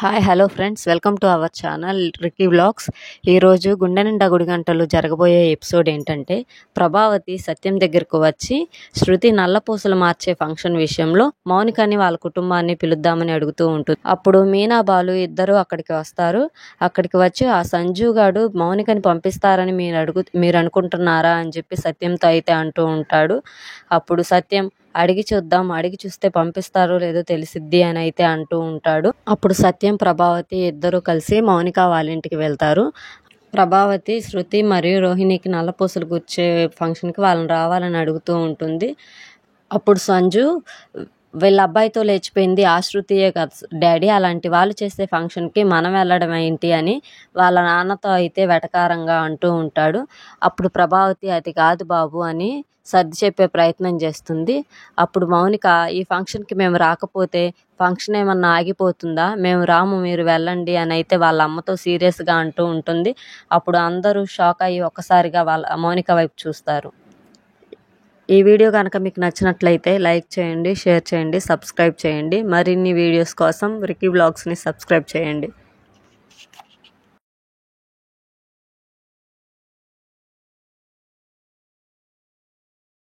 Hi hello friends, welcome to our channel Ricky vlogs. ఈరోజు గుండె నిండా గుడి గంటలు జరగబోయే ఎపిసోడ్ ఏంటంటే, ప్రభావతి సత్యం దగ్గరకు వచ్చి శృతి నల్లపూసలు మార్చే ఫంక్షన్ విషయంలో మౌనికని వాళ్ళ కుటుంబాన్ని పిలుద్దామని అడుగుతూ ఉంటుంది. అప్పుడు మీనా బాలు ఇద్దరు అక్కడికి వస్తారు. అక్కడికి వచ్చి ఆ సంజు గాడు మౌనికని పంపిస్తారని మీరు అనుకుంటున్నారా అని చెప్పి సత్యంతో అయితే అంటూ ఉంటాడు. అప్పుడు సత్యం అడిగి చూద్దాం, అడిగి చూస్తే పంపిస్తారో లేదో తెలిసిద్ది అని అయితే అంటూ ఉంటాడు. అప్పుడు సత్యం ప్రభావతి ఇద్దరు కలిసి మౌనిక వాళ్ళ ఇంటికి వెళ్తారు. ప్రభావతి శృతి మరియు రోహిణికి నల్లపూసలు గుచ్చే ఫంక్షన్కి వాళ్ళని రావాలని అడుగుతూ ఉంటుంది. అప్పుడు సంజు వీళ్ళ అబ్బాయితో లేచిపోయింది ఆ శృతియే కదా డాడీ, అలాంటి వాళ్ళు చేసే ఫంక్షన్కి మనం వెళ్ళడం ఏంటి అని వాళ్ళ నాన్నతో అయితే వెటకారంగా అంటూ ఉంటాడు. అప్పుడు ప్రభావతి అది కాదు బాబు అని సర్ది చెప్పే ప్రయత్నం చేస్తుంది. అప్పుడు మౌనిక, ఈ ఫంక్షన్కి మేము రాకపోతే ఫంక్షన్ ఏమన్నా ఆగిపోతుందా, మేము రాము మీరు వెళ్ళండి అని అయితే వాళ్ళ అమ్మతో సీరియస్గా అంటూ ఉంటుంది. అప్పుడు అందరూ షాక్ అయ్యి ఒక్కసారిగా వాళ్ళ మౌనిక వైపు చూస్తారు. ఈ వీడియో కనుక మీకు నచ్చినట్లయితే లైక్ చేయండి, షేర్ చేయండి, సబ్స్క్రైబ్ చేయండి. మరిన్ని వీడియోస్ కోసం రిక్కీ వ్లాగ్స్ని సబ్స్క్రైబ్ చేయండి.